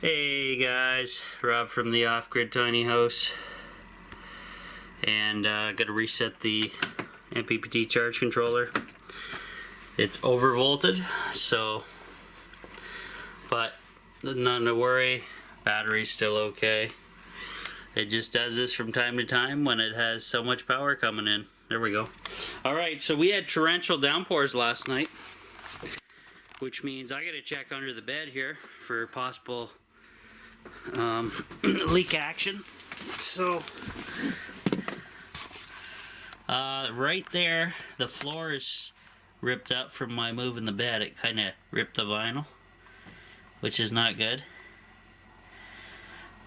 Hey guys, Rob from the Off Grid Tiny House, and gotta reset the MPPT charge controller. It's overvolted, so, but nothing to worry, battery's still okay. It just does this from time to time when it has so much power coming in. There we go. Alright, so we had torrential downpours last night, which means I gotta check under the bed here for possible leak action. So right there, the floor is ripped up from my moving the bed. It kind of ripped the vinyl, which is not good.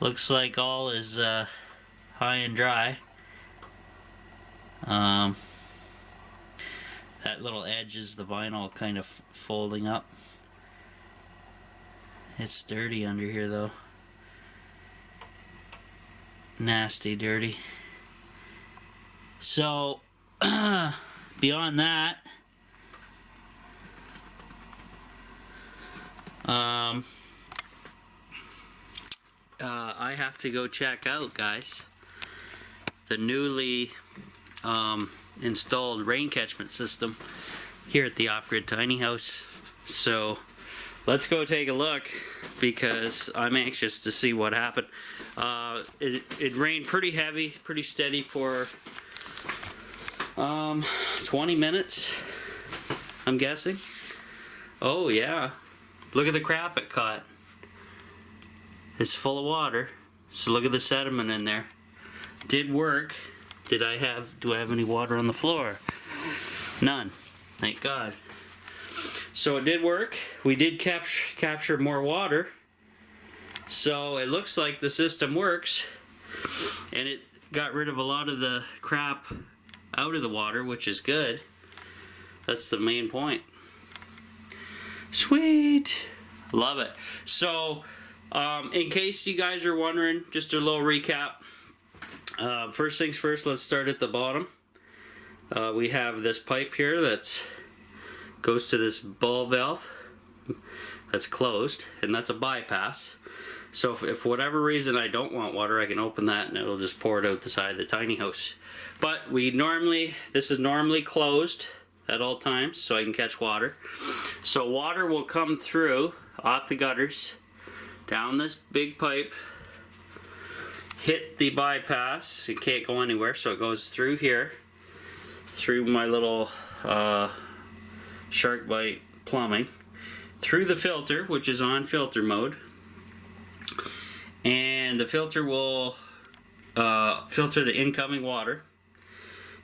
Looks like all is high and dry. That little edge is the vinyl kind of folding up. It's dirty under here though. Nasty dirty. So beyond that, I have to go check out, guys, the newly installed rain catchment system here at the Off Grid Tiny House. So let's go take a look, because I'm anxious to see what happened. It rained pretty heavy, pretty steady for 20 minutes, I'm guessing. Oh yeah, look at the crap it caught. It's full of water, so look at the sediment in there. Did work. Do I have any water on the floor? None, thank God. So it did work. We did capture more water. So it looks like the system works, and it got rid of a lot of the crap out of the water, which is good. That's the main point. Sweet. Love it. So in case you guys are wondering, just a little recap. First things first, let's start at the bottom. We have this pipe here that goes to this ball valve that's closed, and that's a bypass. So if for whatever reason I don't want water, I can open that and it'll just pour it out the side of the tiny house. But this is normally closed at all times so I can catch water. So water will come through off the gutters, down this big pipe, hit the bypass. It can't go anywhere, so it goes through here, through my little shark bite plumbing, through the filter, which is on filter mode, and the filter will filter the incoming water,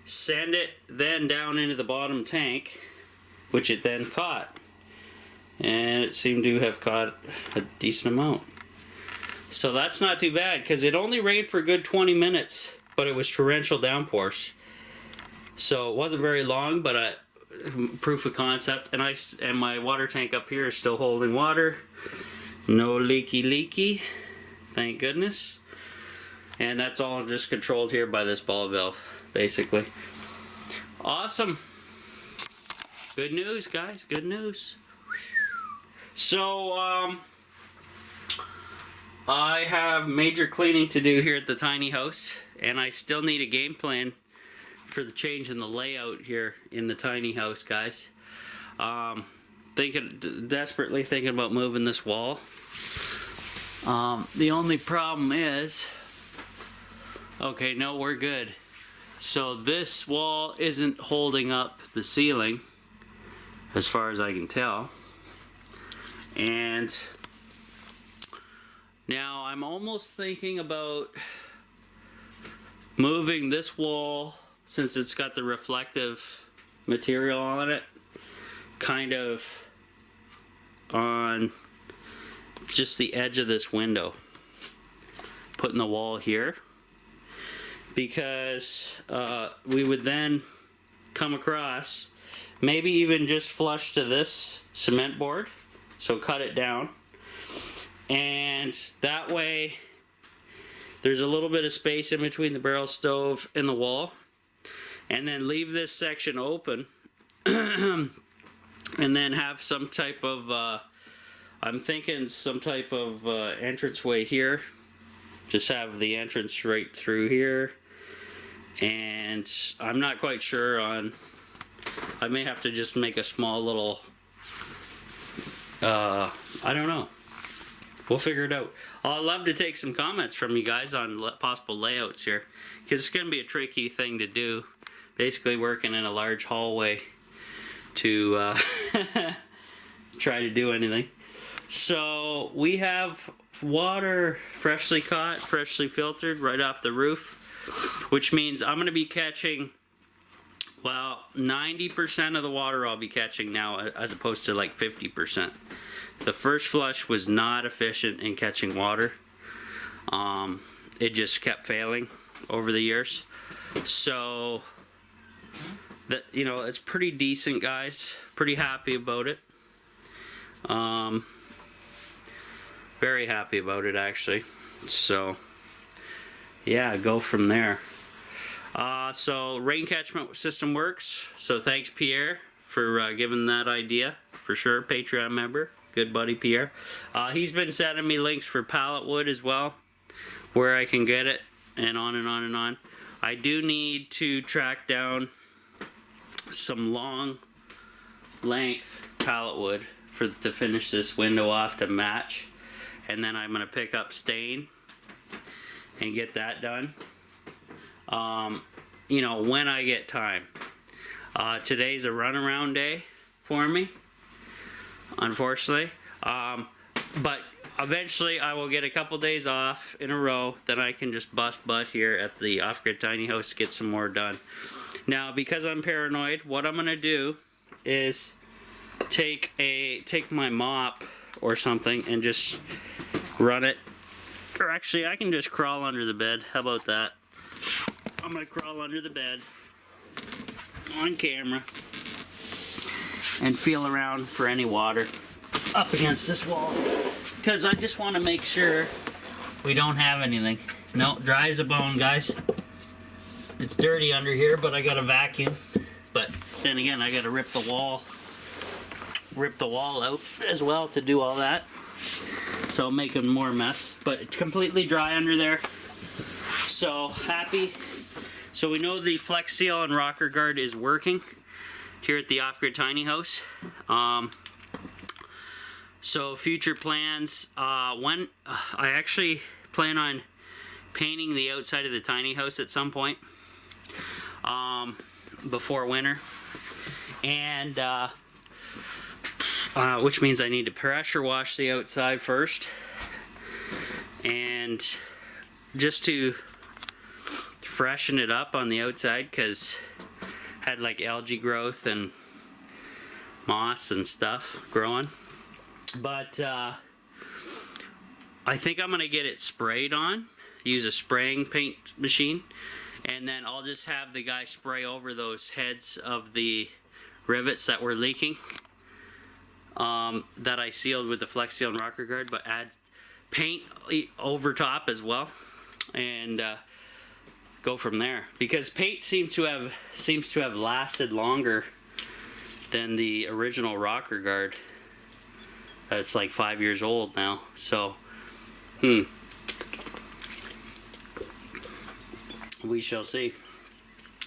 send it then down into the bottom tank, which it then caught, and it seemed to have caught a decent amount. So that's not too bad, because it only rained for a good 20 minutes, but it was torrential downpours. So it wasn't very long, but proof of concept. And my water tank up here is still holding water. No leaky, thank goodness. And that's all just controlled here by this ball valve, basically. Awesome. Good news, guys, good news. So I have major cleaning to do here at the tiny house, and I still need a game plan for the change in the layout here in the tiny house, guys. Desperately thinking about moving this wall. The only problem is, okay, no, we're good. So this wall isn't holding up the ceiling, as far as I can tell. And now I'm almost thinking about moving this wall, since it's got the reflective material on it, kind of on just the edge of this window. Putting the wall here, because we would then come across, maybe even just flush to this cement board, so cut it down, and that way there's a little bit of space in between the barrel stove and the wall, and then leave this section open and then have some type of I'm thinking some type of entranceway here. Just have the entrance right through here, and I'm not quite sure on. I may have to just make a small little. I don't know. We'll figure it out. I'd love to take some comments from you guys on possible layouts here, because it's going to be a tricky thing to do. Basically, working in a large hallway to try to do anything. So we have water freshly caught, freshly filtered right off the roof, which means I'm going to be catching, well, 90% of the water I'll be catching now, as opposed to like 50%. The first flush was not efficient in catching water. It just kept failing over the years. So that, you know, it's pretty decent, guys. Pretty happy about it. Very happy about it, actually. So yeah, go from there. So rain catchment system works. So thanks, Pierre, for giving that idea. For sure, Patreon member. Good buddy, Pierre. He's been sending me links for pallet wood as well, where I can get it, and on and on and on. I do need to track down some long length pallet wood to finish this window off to match, and then I'm going to pick up stain and get that done. You know, when I get time. Today's a runaround day for me, unfortunately. But eventually I will get a couple days off in a row, then I can just bust butt here at the Off-Grid Tiny House to get some more done. Now, because I'm paranoid, what I'm gonna do is take my mop or something and just run it. Or actually, I can just crawl under the bed. How about that? I'm gonna crawl under the bed on camera and feel around for any water up against this wall, because I just want to make sure we don't have anything. No, dry as a bone, guys. It's dirty under here, but I got a vacuum. But then again, I got to rip the wall out as well to do all that, so making more mess. But it's completely dry under there, so happy. So we know the Flex Seal and rocker guard is working here at the Off-Grid Tiny House. So future plans, when I actually plan on painting the outside of the tiny house at some point before winter, and which means I need to pressure wash the outside first, and just to freshen it up on the outside, because had like algae growth and moss and stuff growing. But I think I'm gonna get it sprayed on, use a spraying paint machine, and then I'll just have the guy spray over those heads of the rivets that were leaking, that I sealed with the Flex Seal and rocker guard, but add paint over top as well, and go from there, because paint seems to have lasted longer than the original rocker guard. It's like 5 years old now, so we shall see.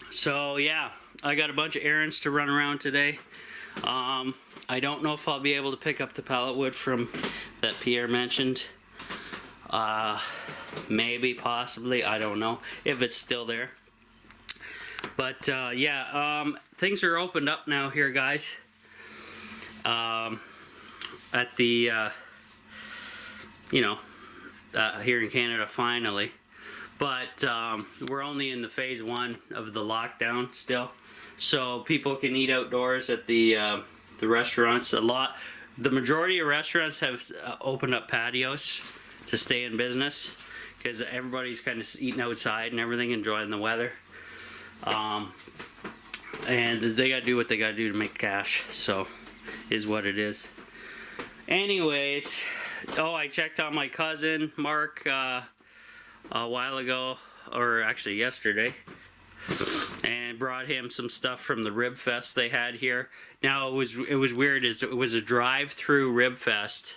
So yeah, I got a bunch of errands to run around today. I don't know if I'll be able to pick up the pallet wood from that Pierre mentioned. Maybe, possibly, I don't know if it's still there. But yeah, things are opened up now here, guys. At the here in Canada, finally. But we're only in the phase 1 of the lockdown still, so people can eat outdoors at the restaurants. The majority of restaurants have opened up patios to stay in business, because everybody's kind of eating outside and everything, enjoying the weather. And they gotta do what they gotta do to make cash, so is what it is. Anyways, I checked on my cousin Mark a while ago, or actually yesterday. and brought him some stuff from the Rib Fest they had here. Now it was weird. It was a drive-through Rib Fest,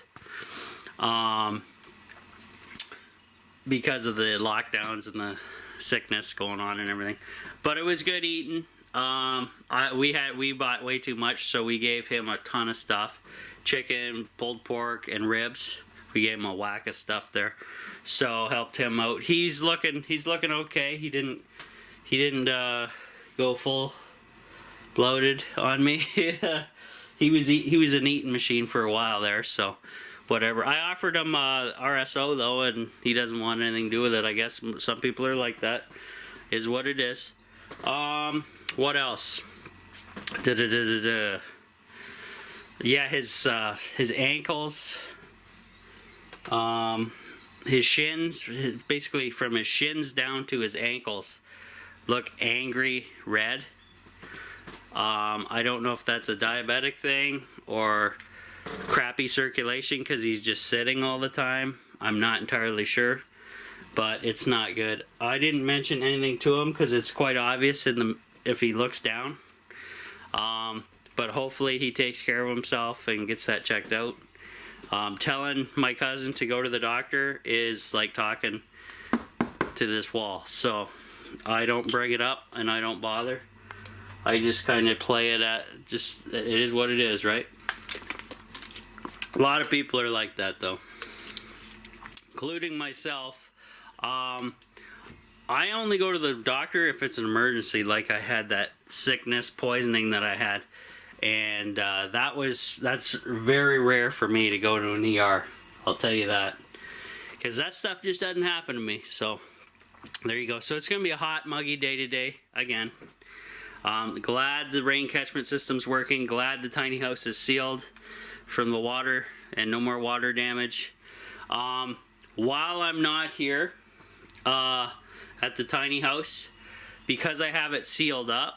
because of the lockdowns and the sickness going on and everything. But it was good eating. We bought way too much, so we gave him a ton of stuff: chicken, pulled pork, and ribs. We gave him a whack of stuff there, so helped him out. He's looking okay. He didn't go full bloated on me. he was an eating machine for a while there, so whatever. I offered him RSO though, and he doesn't want anything to do with it. I guess some people are like that. Is what it is. What else? Yeah, his ankles, his shins, basically from his shins down to his ankles, look angry red. I don't know if that's a diabetic thing or crappy circulation because he's just sitting all the time. I'm not entirely sure, but it's not good. I didn't mention anything to him because it's quite obvious if he looks down. But hopefully he takes care of himself and gets that checked out. Telling my cousin to go to the doctor is like talking to this wall, so I don't bring it up and I don't bother. I just kind of play it at it is what it is, right? A lot of people are like that though, including myself. I only go to the doctor if it's an emergency, like I had that sickness poisoning that I had, and that's very rare for me to go to an ER. I'll tell you that, because that stuff just doesn't happen to me. So there you go. So it's gonna be a hot, muggy day today again. Glad the rain catchment system's working. Glad the tiny house is sealed from the water and no more water damage. While I'm not here at the tiny house, because I have it sealed up,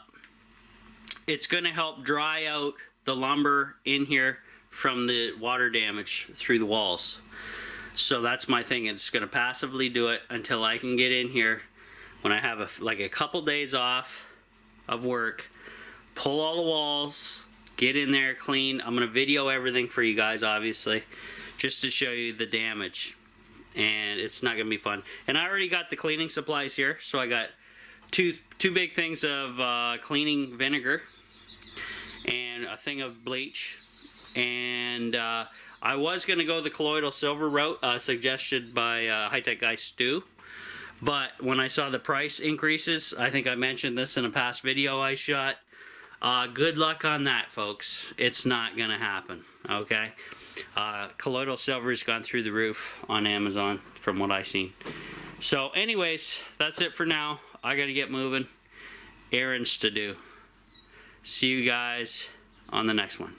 it's going to help dry out the lumber in here from the water damage through the walls. So that's my thing. It's going to passively do it until I can get in here when I have a couple days off of work, pull all the walls, get in there, clean. I'm going to video everything for you guys, obviously, just to show you the damage. And it's not going to be fun. And I already got the cleaning supplies here, so I got two big things of cleaning vinegar and a thing of bleach. And I was going to go the colloidal silver route suggested by High Tech Guy Stu. But when I saw the price increases, I think I mentioned this in a past video I shot, good luck on that, folks. It's not going to happen, okay? Colloidal silver's gone through the roof on Amazon from what I've seen. So anyways, that's it for now. I got to get moving. Errands to do. See you guys on the next one.